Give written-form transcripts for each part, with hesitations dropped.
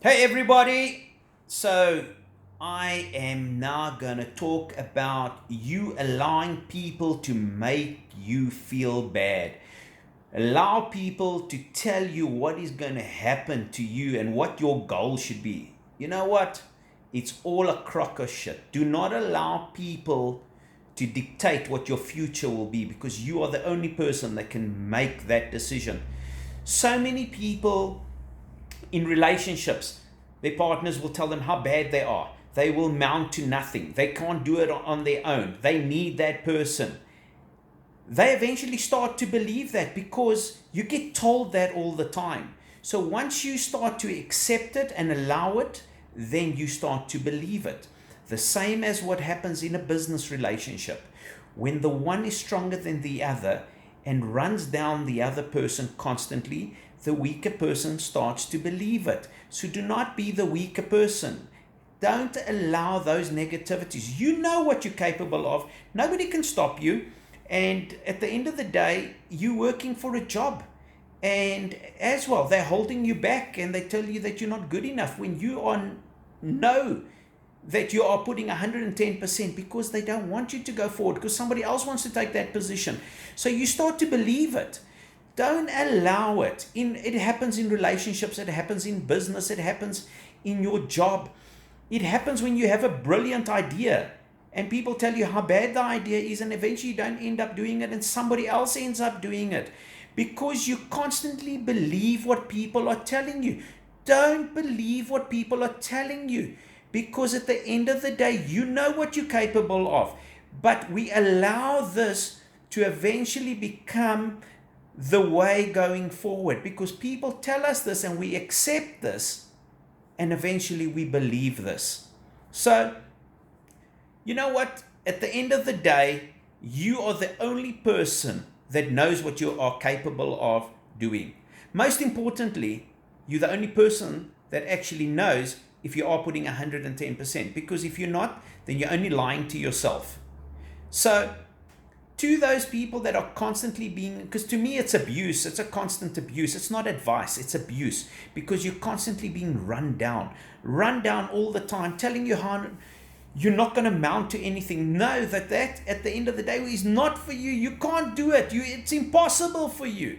Hey everybody! So I am now going to talk about you allowing people to make you feel bad. Allow people to tell you what is going to happen to you and what your goal should be. You know what? It's all a crock of shit. Do not allow people to dictate what your future will be, because you are the only person that can make that decision. So many people in relationships, their partners will tell them how bad they are. They will mount to nothing. They can't do it on their own. They need that person. They eventually start to believe that because you get told that all the time. So once you start to accept it and allow it, then you start to believe it. The same as what happens in a business relationship. When the one is stronger than the other and runs down the other person constantly, the weaker person starts to believe it. So do not be the weaker person. Don't allow those negativities. You know what you're capable of. Nobody can stop you. And at the end of the day, you're working for a job. And as well, they're holding you back and they tell you that you're not good enough when you know that you are putting 110%, because they don't want you to go forward, because somebody else wants to take that position. So you start to believe it. Don't allow it. It happens in relationships, it happens in business, it happens in your job. It happens when you have a brilliant idea and people tell you how bad the idea is, and eventually you don't end up doing it and somebody else ends up doing it, because you constantly believe what people are telling you. Don't believe what people are telling you, because at the end of the day, you know what you're capable of. But we allow this to eventually become the way going forward, because people tell us this and we accept this, and eventually we believe this. So, you know what? At the end of the day, you are the only person that knows what you are capable of doing. Most importantly, you're the only person that actually knows if you are putting 110%, because if you're not, then you're only lying to yourself. So to those people that are constantly being, because to me it's abuse, it's a constant abuse, it's not advice, it's abuse, because you're constantly being run down all the time, telling you how you're not going to mount to anything. Know that at the end of the day is not for you. You can't do it. It's impossible for you.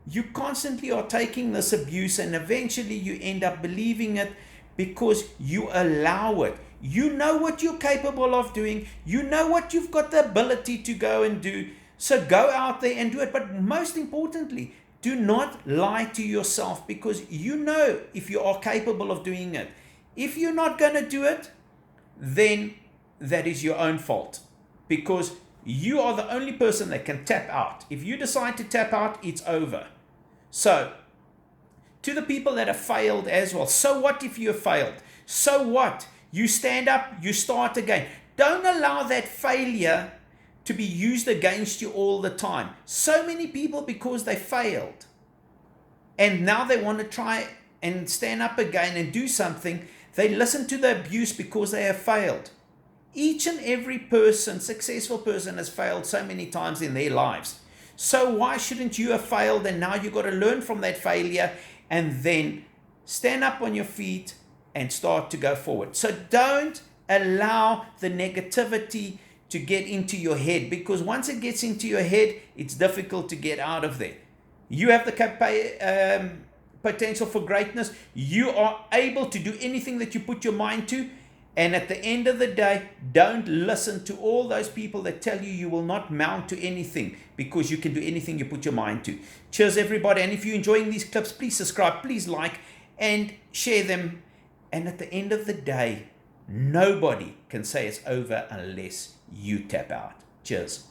You constantly are taking this abuse, and eventually you end up believing it because you allow it. You know what you're capable of doing. You know what you've got the ability to go and do. So go out there and do it. But most importantly, do not lie to yourself, because you know if you are capable of doing it. If you're not going to do it, then that is your own fault, because you are the only person that can tap out. If you decide to tap out, it's over. So to the people that have failed as well, so what if you have failed? So what? You stand up, you start again. Don't allow that failure to be used against you all the time. So many people, because they failed and now they want to try and stand up again and do something, they listen to the abuse because they have failed. Each and every person, successful person, has failed so many times in their lives. So why shouldn't you have failed? And now you've got to learn from that failure and then stand up on your feet and start to go forward. So don't allow the negativity to get into your head, because once it gets into your head, it's difficult to get out of there. You have the potential for greatness. You are able to do anything that you put your mind to. And at the end of the day, don't listen to all those people that tell you will not mount to anything, because you can do anything you put your mind to. Cheers, everybody. And if you're enjoying these clips, please subscribe, please like, and share them. And at the end of the day, nobody can say it's over unless you tap out. Cheers.